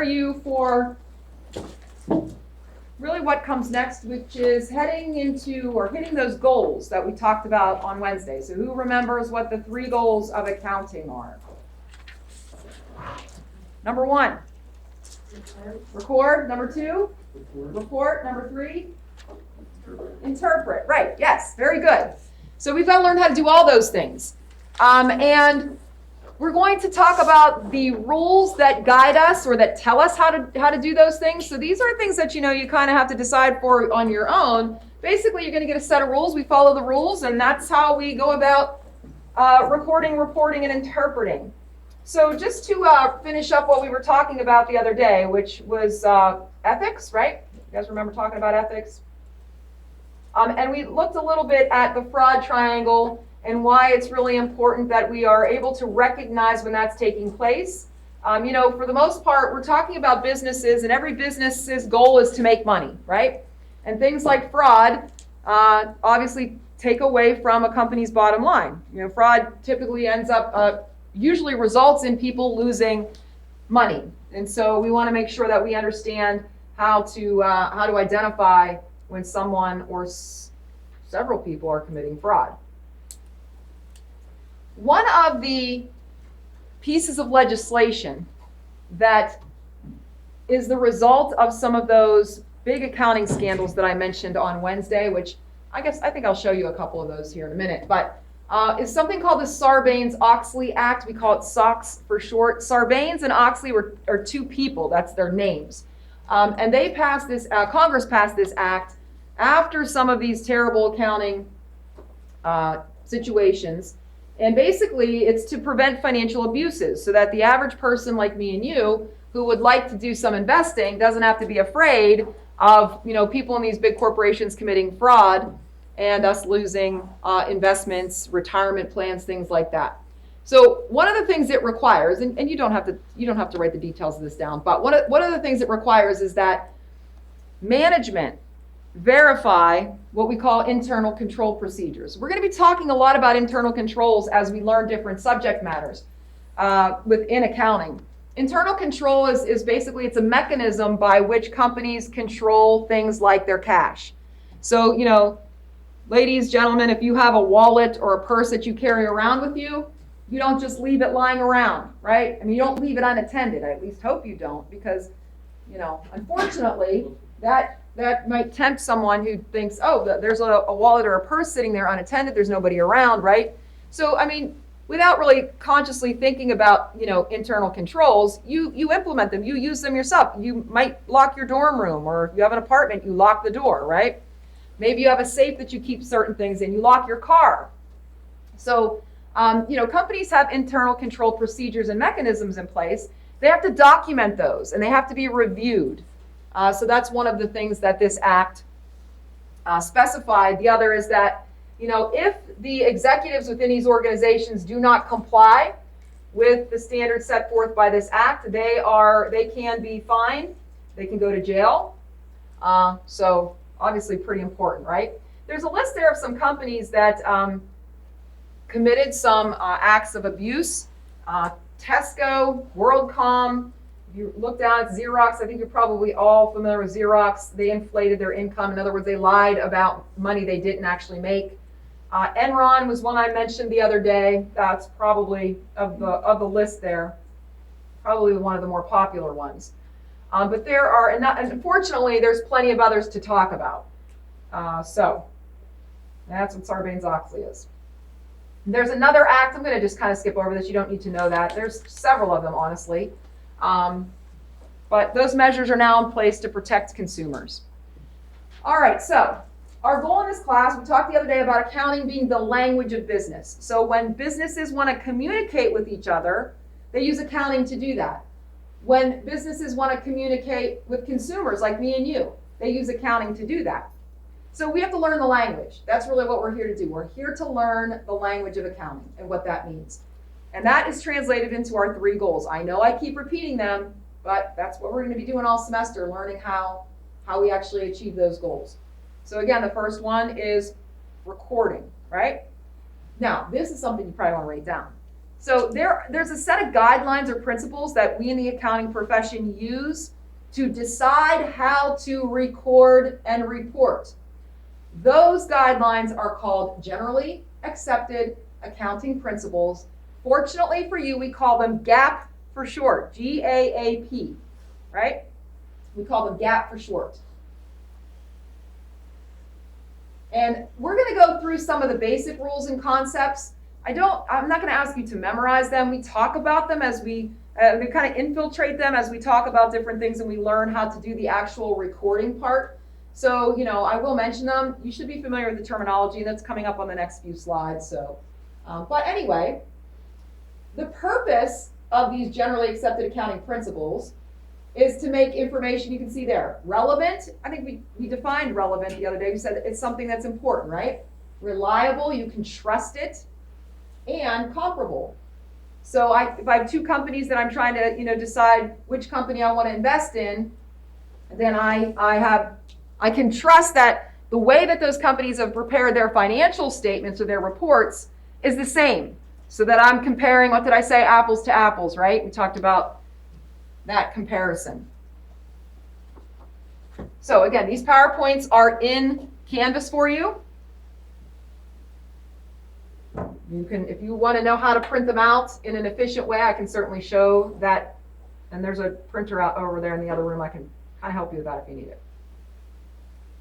prepare you for really what comes next, which is heading into or hitting those goals that we talked about on Wednesday. So who remembers what the 3 goals of accounting are? Number 1, record. Number 2, report. Number 3, interpret. Right, yes, very good. So we've got to learn how to do all those things. And we're going to talk about the rules that guide us or that tell us how to do those things. So these are things that you kind of have to decide for on your own. Basically, you're going to get a set of rules. We follow the rules, and that's how we go about recording, reporting, and interpreting. So just to finish up what we were talking about the other day, which was ethics, right? You guys remember talking about ethics? And we looked a little bit at the fraud triangle and why it's really important that we are able to recognize when that's taking place. For the most part, we're talking about businesses, and every business's goal is to make money, right? And things like fraud obviously take away from a company's bottom line. Fraud typically ends up, usually results in people losing money. And so we want to make sure that we understand how to identify when someone or several people are committing fraud. One of the pieces of legislation that is the result of some of those big accounting scandals that I mentioned on Wednesday, which I think I'll show you a couple of those here in a minute, but is something called the Sarbanes-Oxley Act. We call it SOX for short. Sarbanes and Oxley are 2 people. That's their names. And they passed this, Congress passed this act after some of these terrible accounting situations. And basically, it's to prevent financial abuses so that the average person like me and you who would like to do some investing doesn't have to be afraid of people in these big corporations committing fraud and us losing investments, retirement plans, things like that. So one of the things it requires, and you don't have to write the details of this down, but one of the things it requires is that management verify what we call internal control procedures. We're going to be talking a lot about internal controls as we learn different subject matters within accounting. Internal control is basically, it's a mechanism by which companies control things like their cash. So, ladies, gentlemen, if you have a wallet or a purse that you carry around with you, you don't just leave it lying around, right? I mean, you don't leave it unattended. I at least hope you don't, because, unfortunately, that might tempt someone who thinks, oh, there's a wallet or a purse sitting there unattended, there's nobody around, right? So, I mean, without really consciously thinking about, internal controls, you implement them, you use them yourself. You might lock your dorm room, or if you have an apartment, you lock the door, right? Maybe you have a safe that you keep certain things in, you lock your car. So, companies have internal control procedures and mechanisms in place. They have to document those, and they have to be reviewed. So that's one of the things that this act specified. The other is that, if the executives within these organizations do not comply with the standards set forth by this act, they can be fined, they can go to jail. So obviously pretty important, right? There's a list there of some companies that committed some acts of abuse. Tesco, WorldCom. If you look down at Xerox, I think you're probably all familiar with Xerox. They inflated their income. In other words, they lied about money they didn't actually make. Enron was one I mentioned the other day. That's probably, of the list there, probably one of the more popular ones. But there are, and unfortunately, there's plenty of others to talk about. So that's what Sarbanes-Oxley is. There's another act. I'm going to just kind of skip over this. You don't need to know that. There's several of them, honestly. But those measures are now in place to protect consumers. All right, so our goal in this class, we talked the other day about accounting being the language of business. So when businesses want to communicate with each other, they use accounting to do that. When businesses want to communicate with consumers like me and you, they use accounting to do that. So we have to learn the language. That's really what we're here to do. We're here to learn the language of accounting and what that means. And that is translated into our 3 goals. I know I keep repeating them, but that's what we're going to be doing all semester, learning how we actually achieve those goals. So again, the first one is recording, right? Now, this is something you probably want to write down. So there's a set of guidelines or principles that we in the accounting profession use to decide how to record and report. Those guidelines are called generally accepted accounting principles. Fortunately for you, we call them GAAP for short, GAAP, right? We call them GAAP for short. And we're going to go through some of the basic rules and concepts. I'm not going to ask you to memorize them. We talk about them as we kind of infiltrate them as we talk about different things and we learn how to do the actual recording part. So, I will mention them. You should be familiar with the terminology. That's coming up on the next few slides. So, but anyway, the purpose of these generally accepted accounting principles is to make information, you can see there, relevant. I think we defined relevant the other day. We said it's something that's important, right? Reliable, you can trust it, and comparable. So if I have two companies that I'm trying to decide which company I want to invest in, then I can trust that the way that those companies have prepared their financial statements or their reports is the same. So that I'm comparing, what did I say, apples to apples, right? We talked about that comparison. So again, these PowerPoints are in Canvas for you. You can, if you want to know how to print them out in an efficient way, I can certainly show that. And there's a printer out over there in the other room. I can kind of help you with that if you need it.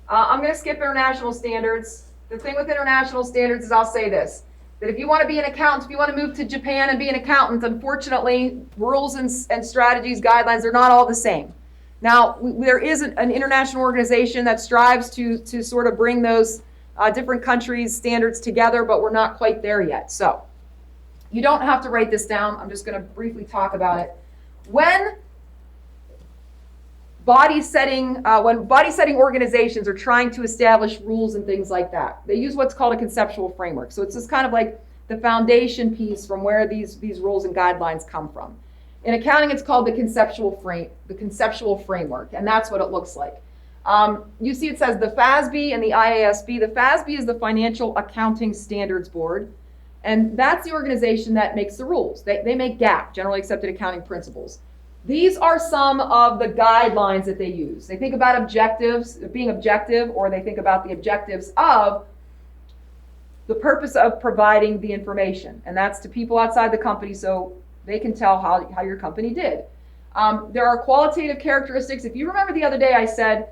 I'm going to skip international standards. The thing with international standards is I'll say this, that if you want to be an accountant, if you want to move to Japan and be an accountant, unfortunately, rules and strategies, guidelines, they're not all the same. Now, there is an international organization that strives to sort of bring those different countries' standards together, but we're not quite there yet. So you don't have to write this down. I'm just going to briefly talk about it. When body setting organizations are trying to establish rules and things like that, they use what's called a conceptual framework. So it's just kind of like the foundation piece from where these rules and guidelines come from. In accounting, it's called the conceptual framework, and that's what it looks like. You see it says the FASB and the IASB. The FASB is the Financial Accounting Standards Board, and that's the organization that makes the rules. They make GAAP, Generally Accepted Accounting Principles. These are some of the guidelines that they use. They think about objectives, being objective, or they think about the objectives of the purpose of providing the information. And that's to people outside the company so they can tell how your company did. There are qualitative characteristics. If you remember the other day I said,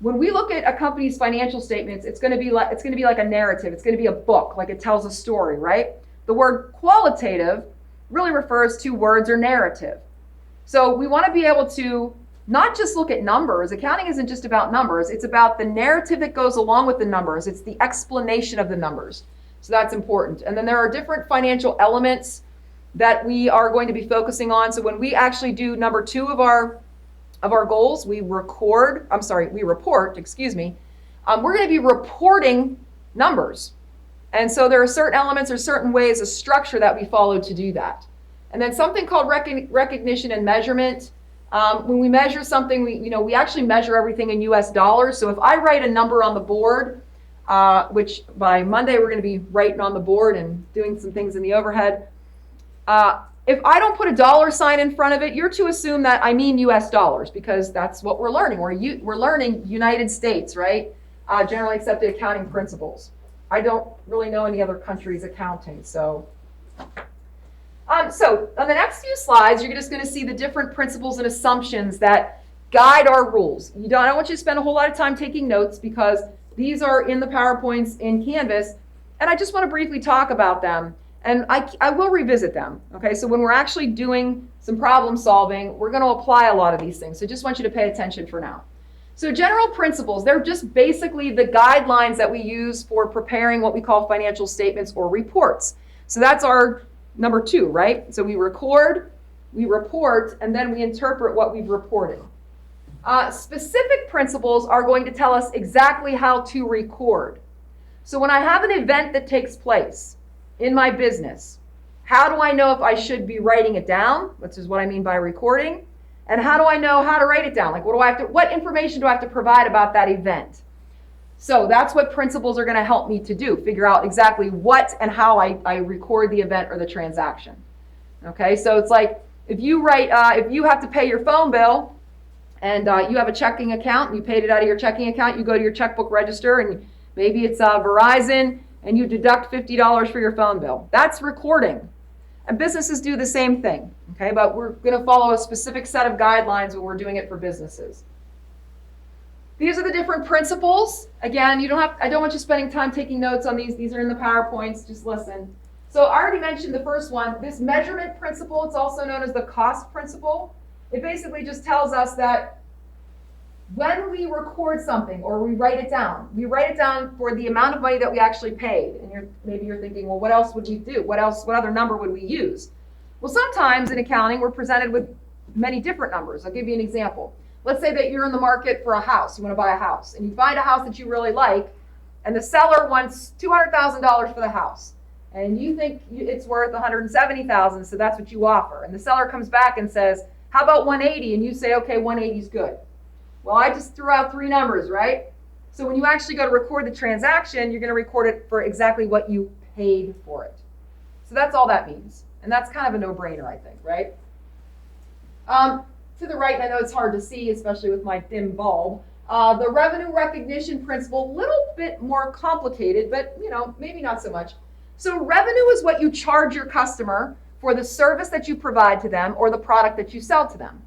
when we look at a company's financial statements, it's going to be like a narrative. It's going to be a book, like it tells a story, right? The word qualitative really refers to words or narrative. So we want to be able to not just look at numbers. Accounting isn't just about numbers. It's about the narrative that goes along with the numbers. It's the explanation of the numbers. So that's important. And then there are different financial elements that we are going to be focusing on. So when we actually do number 2 of our goals, we report, we're going to be reporting numbers. And so there are certain elements or certain ways, a structure that we follow to do that. And then something called recognition and measurement. When we measure something, we actually measure everything in US dollars. So if I write a number on the board, which by Monday we're going to be writing on the board and doing some things in the overhead, if I don't put a dollar sign in front of it, you're to assume that I mean US dollars, because that's what we're learning. We're learning United States, right? Generally accepted accounting principles. I don't really know any other countries' accounting, so on the next few slides, you're just going to see the different principles and assumptions that guide our rules. I don't want you to spend a whole lot of time taking notes because these are in the PowerPoints in Canvas, and I just want to briefly talk about them, and I will revisit them. Okay, so when we're actually doing some problem solving, we're going to apply a lot of these things, so just want you to pay attention for now. So general principles, they're just basically the guidelines that we use for preparing what we call financial statements or reports. So that's our number 2, right? So we record, we report, and then we interpret what we've reported. Specific principles are going to tell us exactly how to record. So when I have an event that takes place in my business, how do I know if I should be writing it down, which is what I mean by recording, and how do I know how to write it down? Like what information do I have to provide about that event? So that's what principles are going to help me to do, figure out exactly what and how I record the event or the transaction. Okay, so it's like if you have to pay your phone bill and you have a checking account and you paid it out of your checking account, you go to your checkbook register and maybe it's Verizon and you deduct $50 for your phone bill. That's recording. And businesses do the same thing, okay? But we're going to follow a specific set of guidelines when we're doing it for businesses. These are the different principles. Again, I don't want you spending time taking notes on these. These are in the PowerPoints, just listen. So I already mentioned the first one, this measurement principle. It's also known as the cost principle. It basically just tells us that when we record something or we write it down for the amount of money that we actually paid. And maybe you're thinking, well, what else would we do? What other number would we use? Well, sometimes in accounting, we're presented with many different numbers. I'll give you an example. Let's say that you're in the market for a house. You want to buy a house, and you find a house that you really like, and the seller wants $200,000 for the house. And you think it's worth $170,000, so that's what you offer. And the seller comes back and says, how about 180? And you say, okay, 180 is good. Well, I just threw out three numbers, right? So when you actually go to record the transaction, you're going to record it for exactly what you paid for it. So that's all that means. And that's kind of a no-brainer, I think, right? To the right, and I know it's hard to see, especially with my dim bulb, the revenue recognition principle, a little bit more complicated, but maybe not so much. So revenue is what you charge your customer for the service that you provide to them or the product that you sell to them.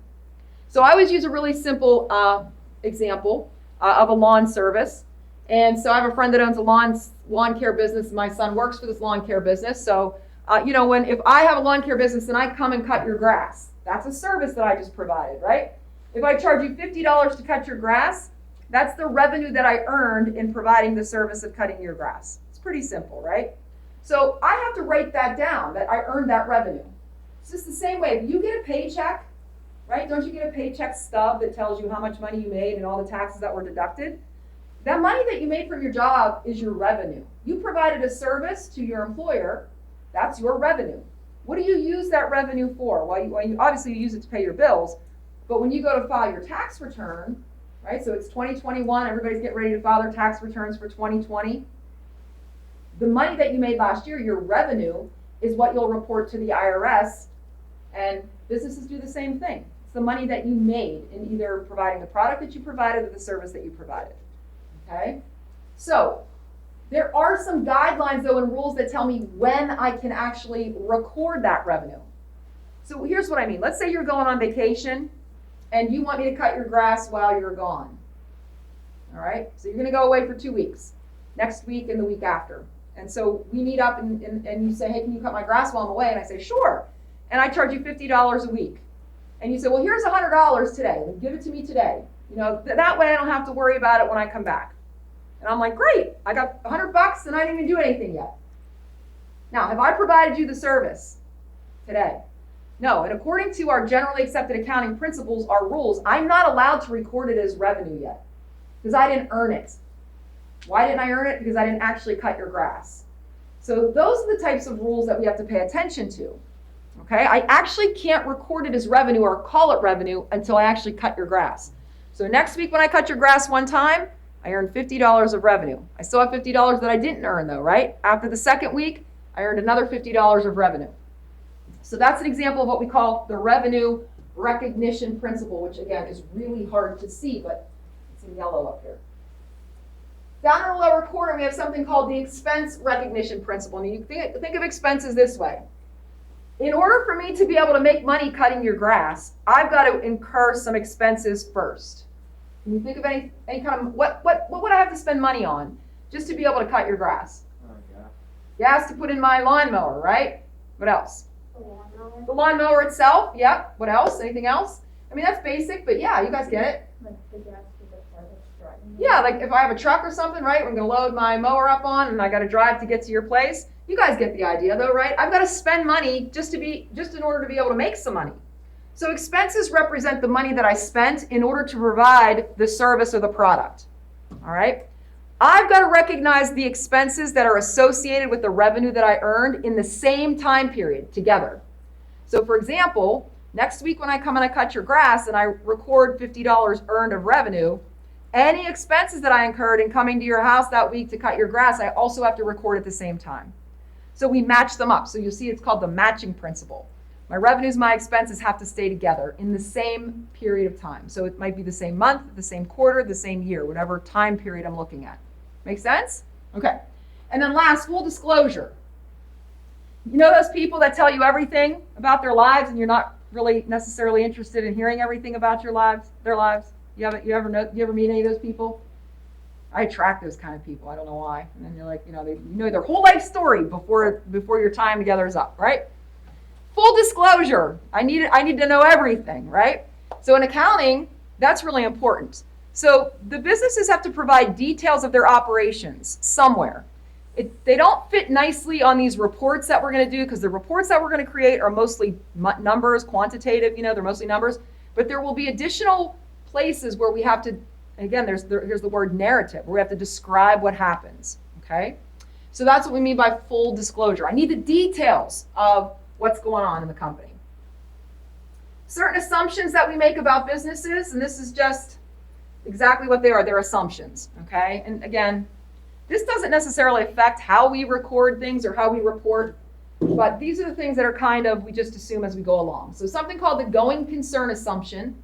So I always use a really simple example of a lawn service. And so I have a friend that owns a lawn care business. My son works for this lawn care business. So, if I have a lawn care business and I come and cut your grass, that's a service that I just provided, right? If I charge you $50 to cut your grass, that's the revenue that I earned in providing the service of cutting your grass. It's pretty simple, right? So I have to write that down, that I earned that revenue. It's just the same way. If you get a paycheck, right? Don't you get a paycheck stub that tells you how much money you made and all the taxes that were deducted? That money that you made from your job is your revenue. You provided a service to your employer, that's your revenue. What do you use that revenue for? Well, you obviously use it to pay your bills, but when you go to file your tax return, right? So it's 2021, everybody's getting ready to file their tax returns for 2020. The money that you made last year, your revenue, is what you'll report to the IRS, and businesses do the same thing. It's the money that you made in either providing the product that you provided or the service that you provided, okay? So there are some guidelines, though, and rules that tell me when I can actually record that revenue. So here's what I mean. Let's say you're going on vacation, and you want me to cut your grass while you're gone. All right? So you're going to go away for 2 weeks, next week and the week after. And so we meet up, and you say, hey, can you cut my grass while I'm away? And I say, sure. And I charge you $50 a week. And you say, well, here's $100 today. Give it to me today. That way I don't have to worry about it when I come back. And I'm like, great, I got $100 and I didn't even do anything yet. Now, have I provided you the service today? No, and according to our generally accepted accounting principles, our rules, I'm not allowed to record it as revenue yet because I didn't earn it. Why didn't I earn it? Because I didn't actually cut your grass. So those are the types of rules that we have to pay attention to. Okay, I actually can't record it as revenue or call it revenue until I actually cut your grass. So next week when I cut your grass one time, I earned $50 of revenue. I still have $50 that I didn't earn though, right? After the second week, I earned another $50 of revenue. So that's an example of what we call the revenue recognition principle, which again is really hard to see, but it's in yellow up here. Down in the lower corner, we have something called the expense recognition principle. And you think of expenses this way. In order for me to be able to make money cutting your grass, I've got to incur some expenses first. Can you think of any kind of, what would I have to spend money on just to be able to cut your grass? Gas to put in my lawnmower, right? What else? The lawnmower itself, yep. What else? Anything else? I mean, that's basic, but yeah, you guys get it. Yeah, like if I have a truck or something, right? I'm going to load my mower up on and I got to drive to get to your place. You guys get the idea though, right? I've got to spend money just in order to be able to make some money. So expenses represent the money that I spent in order to provide the service or the product. All right? I've got to recognize the expenses that are associated with the revenue that I earned in the same time period together. So for example, next week when I come and I cut your grass and I record $50 earned of revenue, any expenses that I incurred in coming to your house that week to cut your grass, I also have to record at the same time. So we match them up. So you'll see it's called the matching principle. My revenues, my expenses have to stay together in the same period of time. So it might be the same month, the same quarter, the same year, whatever time period I'm looking at. Make sense? Okay. And then last, full disclosure. You know those people that tell you everything about their lives and you're not really necessarily interested in hearing everything about their lives? You ever meet any of those people? I attract those kind of people. I don't know why. And then you're like, you know their whole life story before your time together is up, right? Full disclosure. I need to know everything, right? So in accounting, that's really important. So the businesses have to provide details of their operations somewhere. They don't fit nicely on these reports that we're going to do, because the reports that we're going to create are mostly numbers, quantitative, they're mostly numbers. But there will be additional places where we have to, again, here's the word narrative, where we have to describe what happens, okay? So that's what we mean by full disclosure. I need the details of what's going on in the company. Certain assumptions that we make about businesses, and this is just exactly what they are. They're assumptions, okay? And again, this doesn't necessarily affect how we record things or how we report, but these are the things that are we just assume as we go along. So something called the going concern assumption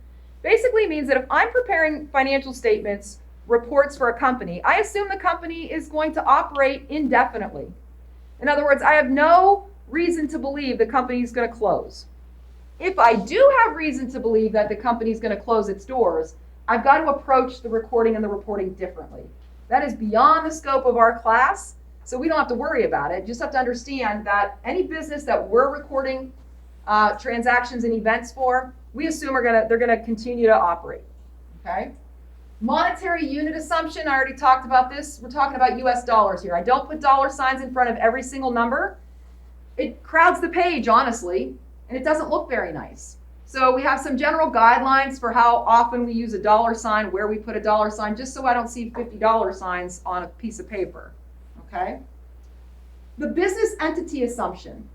basically means that if I'm preparing financial statements, reports for a company, I assume the company is going to operate indefinitely. In other words, I have no reason to believe the company is going to close. If I do have reason to believe that the company is going to close its doors, I've got to approach the recording and the reporting differently. That is beyond the scope of our class, so we don't have to worry about it. You just have to understand that any business that we're recording transactions and events for, we assume they're going to continue to operate. Okay? Monetary unit assumption, I already talked about this. We're talking about US dollars here. I don't put dollar signs in front of every single number. It crowds the page, honestly, and it doesn't look very nice. So we have some general guidelines for how often we use a dollar sign, where we put a dollar sign, just so I don't see $50 signs on a piece of paper, okay? The business entity assumption.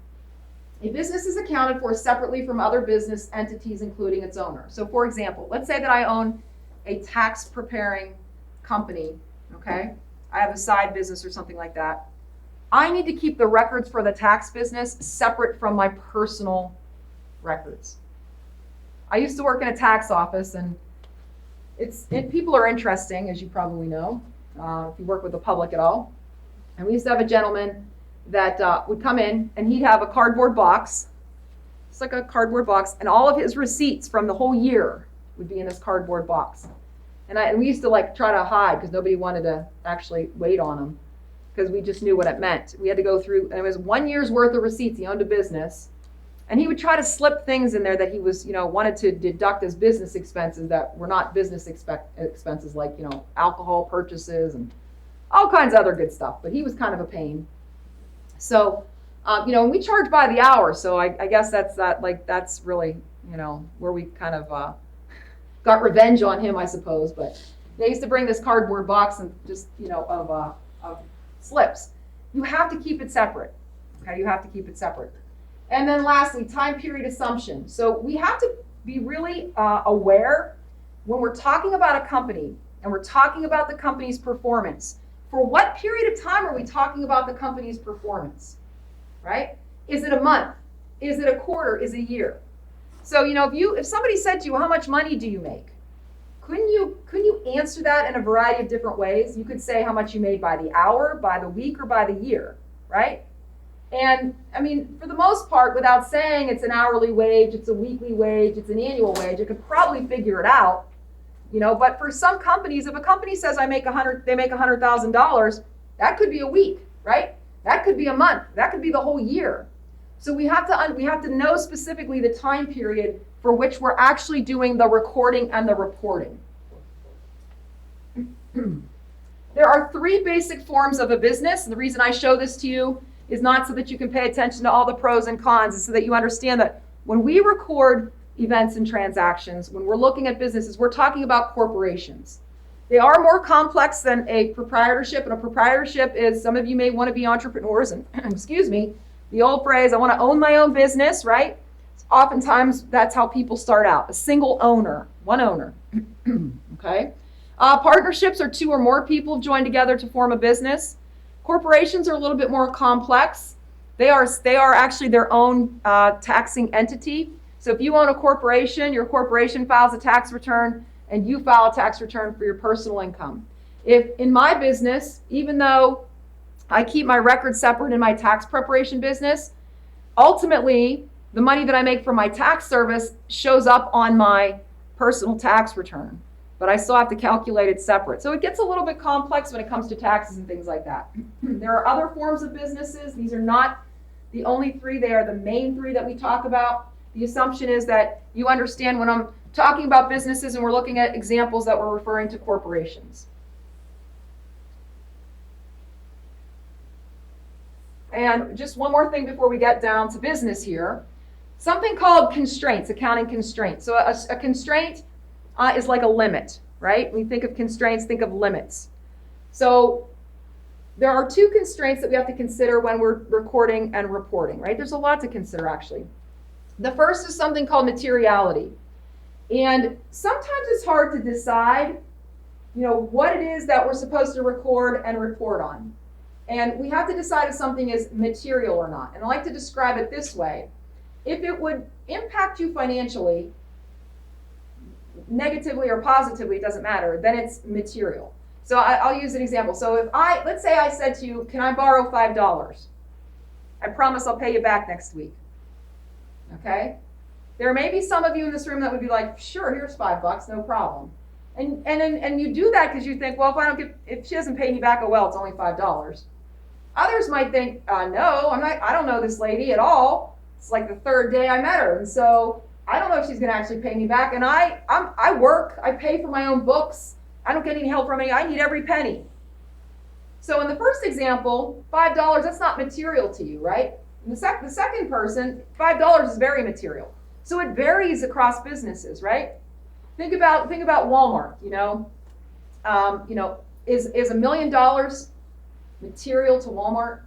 A business is accounted for separately from other business entities, including its owner. So for example, let's say that I own a tax preparing company, okay? I have a side business or something like that. I need to keep the records for the tax business separate from my personal records. I used to work in a tax office, and people are interesting, as you probably know, if you work with the public at all. And we used to have a gentleman that would come in, and he'd have a cardboard box. It's like a cardboard box, and all of his receipts from the whole year would be in this cardboard box. And we used to try to hide, because nobody wanted to actually wait on him, because we just knew what it meant. We had to go through, and it was 1 year's worth of receipts. He owned a business. And he would try to slip things in there that he was, wanted to deduct as business expenses that were not business expenses, like, alcohol purchases and all kinds of other good stuff. But he was kind of a pain. So, and we charge by the hour. So I guess that's really, where we kind of got revenge on him, I suppose. But they used to bring this cardboard box and just, of slips. You have to keep it separate. Okay, you have to keep it separate. And then lastly, time period assumption. So we have to be really aware when we're talking about a company and we're talking about the company's performance. For what period of time are we talking about the company's performance, right? Is it a month? Is it a quarter? Is it a year? So, if somebody said to you, how much money do you make? Couldn't you answer that in a variety of different ways? You could say how much you made by the hour, by the week, or by the year, right? And for the most part, without saying it's an hourly wage, it's a weekly wage, it's an annual wage, you could probably figure it out, but for some companies, if a company says they make $100,000, that could be a week, right? That could be a month, that could be the whole year. So we have to know specifically the time period for which we're actually doing the recording and the reporting. There are 3 basic forms of a business, and the reason I show this to you is not so that you can pay attention to all the pros and cons. It's so that you understand that when we record events and transactions, when we're looking at businesses, we're talking about corporations. They are more complex than a proprietorship, and a proprietorship is, some of you may want to be entrepreneurs, and excuse me, the old phrase, I want to own my own business, right? Oftentimes, that's how people start out, a single owner, one owner, okay? Partnerships are 2 or more people joined together to form a business. Corporations are a little bit more complex. They are actually their own taxing entity. So if you own a corporation, your corporation files a tax return and you file a tax return for your personal income. If in my business, even though I keep my records separate in my tax preparation business, ultimately the money that I make from my tax service shows up on my personal tax return, but I still have to calculate it separate. So it gets a little bit complex when it comes to taxes and things like that. There are other forms of businesses. These are not the only three. They are the main three that we talk about. The assumption is that you understand when I'm talking about businesses and we're looking at examples that we're referring to corporations. And just one more thing before we get down to business here. Something called constraints, accounting constraints. So a constraint is like a limit, right? When you think of constraints, think of limits. So there are two constraints that we have to consider when we're recording and reporting, right? There's a lot to consider, actually. The first is something called materiality. And sometimes it's hard to decide, what it is that we're supposed to record and report on. And we have to decide if something is material or not. And I like to describe it this way. If it would impact you financially, negatively or positively, it doesn't matter, then it's material. So I'll use an example. So if let's say I said to you, can I borrow $5? I promise I'll pay you back next week. Okay? There may be some of you in this room that would be like, sure, here's $5, no problem. And you do that because you think, well, if she doesn't pay me back, oh well, it's only $5. Others might think, no, I don't know this lady at all. It's like the third day I met her, and so I don't know if she's going to actually pay me back. And I work, I pay for my own books. I don't get any help from any. I need every penny. So in the first example, $5, that's not material to you, right? In the second person, $5 is very material. So it varies across businesses, right? Think about Walmart. Is $1 million material to Walmart?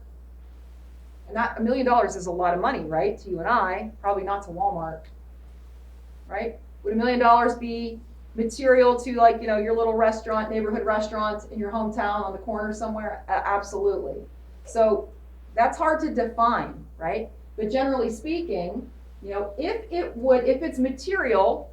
And that $1 million is a lot of money, right? To you and I, probably not to Walmart, right? Would $1 million be material to your little restaurant, neighborhood restaurant in your hometown on the corner somewhere? Absolutely. So that's hard to define, right? But generally speaking, if it's material,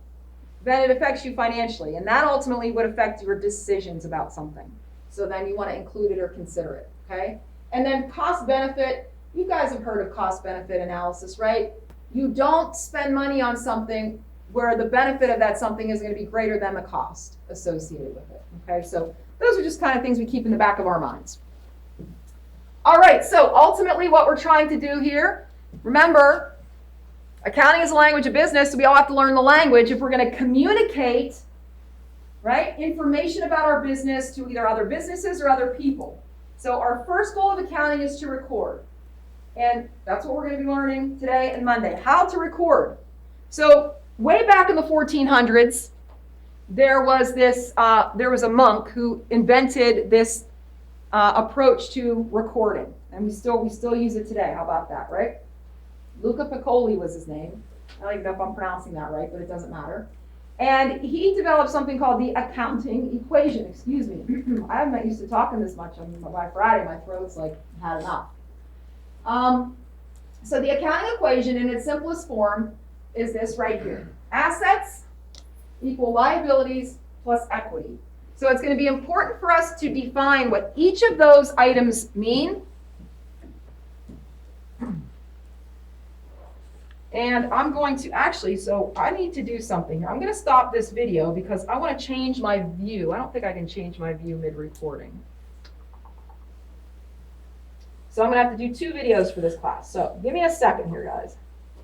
then it affects you financially, and that ultimately would affect your decisions about something. So then you want to include it or consider it, okay? And then cost benefit. You guys have heard of cost benefit analysis, right? You don't spend money on something where the benefit of that something is going to be greater than the cost associated with it, okay? So those are just kind of things we keep in the back of our minds. All right, so ultimately what we're trying to do here, remember, accounting is a language of business, so we all have to learn the language if we're going to communicate, right, information about our business to either other businesses or other people. So our first goal of accounting is to record. And that's what we're going to be learning today and Monday, how to record. So way back in the 1400s, there was a monk who invented this approach to recording, and we still use it today. How about that, right? Luca Piccoli was his name. I don't even know if I'm pronouncing that right, but it doesn't matter. And he developed something called the accounting equation. Excuse me. I'm not used to talking this much. By Friday, my throat's had enough. So the accounting equation in its simplest form is this right here. Assets equal liabilities plus equity. So it's going to be important for us to define what each of those items mean. And I'm going to so I need to do something here. I'm going to stop this video because I want to change my view. I don't think I can change my view mid-recording. So I'm going to have to do 2 videos for this class. So give me a second here, guys.